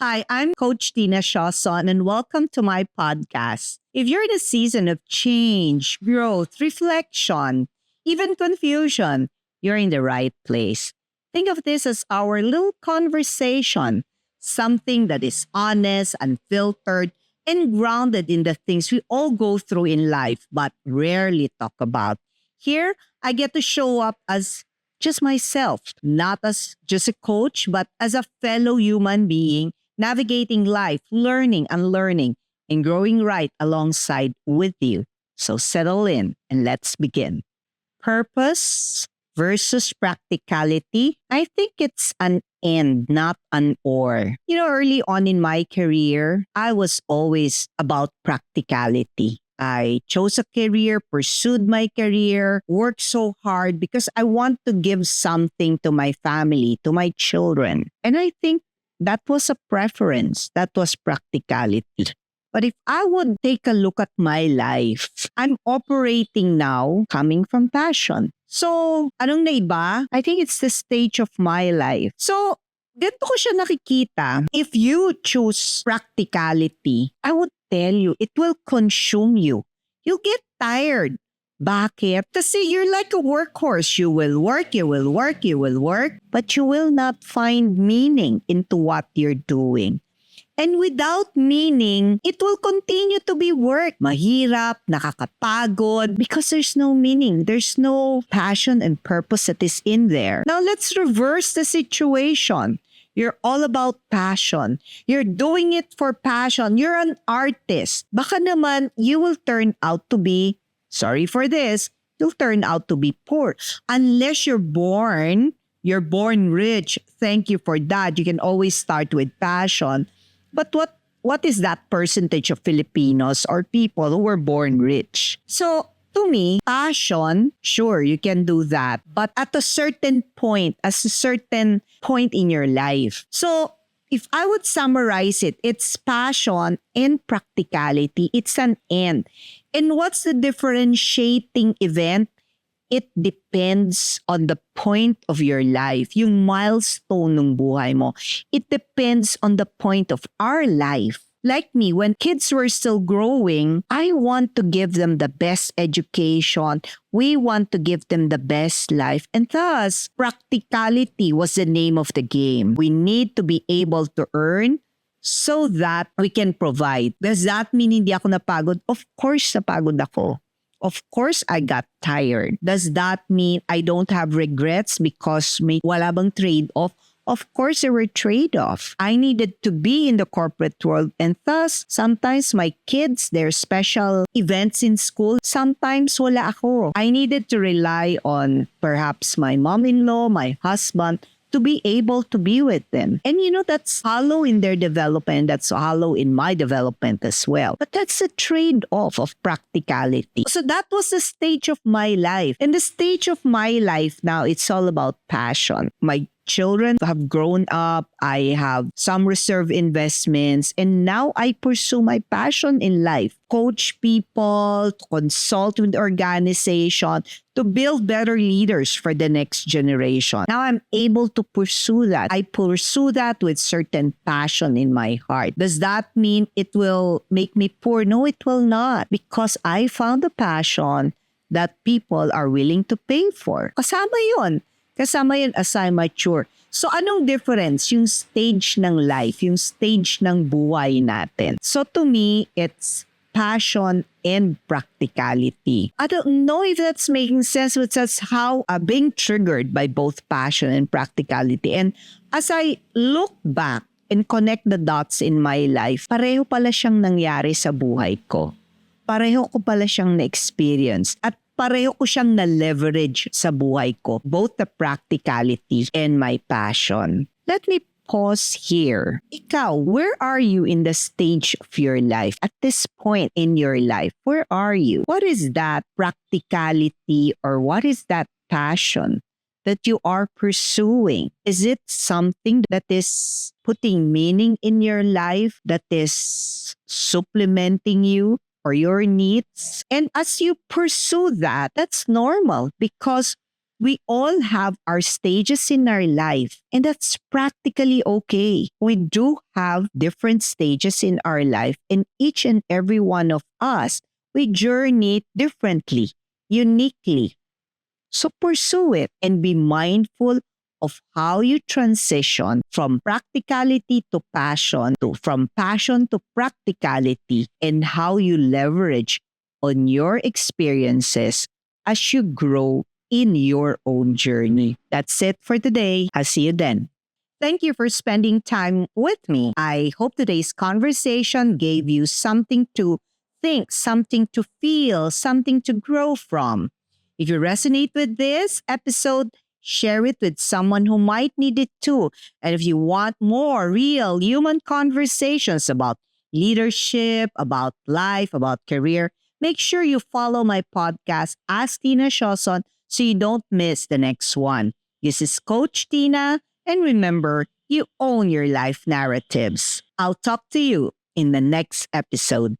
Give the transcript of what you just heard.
Hi, I'm Coach Tina Shawson, and welcome to my podcast. If you're in a season of change, growth, reflection, even confusion, you're in the right place. Think of this as our little conversation, something that is honest, unfiltered, and grounded in the things we all go through in life but rarely talk about. Here, I get to show up as just myself, not as just a coach, but as a fellow human being navigating life, learning, unlearning, and growing right alongside with you. So settle in and let's begin. Purpose versus practicality. I think it's an and, not an or. Early on in my career, I was always about practicality. I chose a career, pursued my career, worked so hard because I want to give something to my family, to my children. And I think that was a preference. That was practicality. But if I would take a look at my life, I'm operating now coming from passion. So, anong naiba? I think it's the stage of my life. So, ganito ko siya nakikita. If you choose practicality, I would tell you, it will consume you. You'll get tired. Bakit? Kasi you're like a workhorse. You will work, you will work, you will work, but you will not find meaning into what you're doing. And without meaning, it will continue to be work. Mahirap, nakakapagod, because there's no meaning. There's no passion and purpose that is in there. Now, let's reverse the situation. You're all about passion. You're doing it for passion. You're an artist. Baka naman, you will turn out to be, sorry for this, you'll turn out to be poor. Unless you're born rich. Thank you for that. You can always start with passion. But what is that percentage of Filipinos or people who were born rich? So, to me, passion, sure, you can do that. But at a certain point in your life. So, if I would summarize it, it's passion and practicality. It's an and. And what's the differentiating event? It depends on the point of your life, yung milestone ng buhay mo. It depends on the point of our life. Like me, when kids were still growing, I want to give them the best education. We want to give them the best life. And thus, practicality was the name of the game. We need to be able to earn so that we can provide. Does that mean hindi ako napagod? Of course, napagod ako. Of course, I got tired. Does that mean I don't have regrets because may wala bang trade-off? Of course, there were trade-off. I needed to be in the corporate world, and thus, sometimes my kids, their special events in school, sometimes wala ako. I needed to rely on perhaps my mom-in-law, my husband, to be able to be with them. And that's hollow in their development. That's hollow in my development as well. But that's a trade-off of practicality. So that was the stage of my life. And the stage of my life now, it's all about passion. My children have grown up. I have some reserve investments. And now I pursue my passion in life. Coach people, to consult with organization, to build better leaders for the next generation. Now I'm able to pursue that. I pursue that with certain passion in my heart. Does that mean it will make me poor? No, it will not. Because I found a passion that people are willing to pay for. Kasama yun as I mature. So anong difference? Yung stage ng life, yung stage ng buhay natin. So to me, it's passion and practicality. I don't know if that's making sense, but that's how I'm being triggered by both passion and practicality. And as I look back and connect the dots in my life, pareho pala siyang nangyari sa buhay ko. Pareho ko pala siyang na-experience. At pareho ko siyang na-leverage sa buhay ko, both the practicality and my passion. Let me pause here. Ikaw, where are you in the stage of your life? At this point in your life, where are you? What is that practicality or what is that passion that you are pursuing? Is it something that is putting meaning in your life, that is supplementing you or your needs? And as you pursue that, that's normal because We all have our stages in our life, and that's practically okay. We do have different stages in our life, and each and every one of us, we journey differently, uniquely. So pursue it and be mindful of how you transition from practicality to passion, to from passion to practicality, and how you leverage on your experiences as you grow in your own journey. That's it for today. I'll see you then. Thank you for spending time with me. I hope today's conversation gave you something to think, something to feel, something to grow from. If you resonate with this episode, share it with someone who might need it too. And if you want more real human conversations about leadership, about life, about career, make sure you follow my podcast, Ask Tina Shawson, so you don't miss the next one. This is Coach Tina, and remember, you own your life narratives. I'll talk to you in the next episode.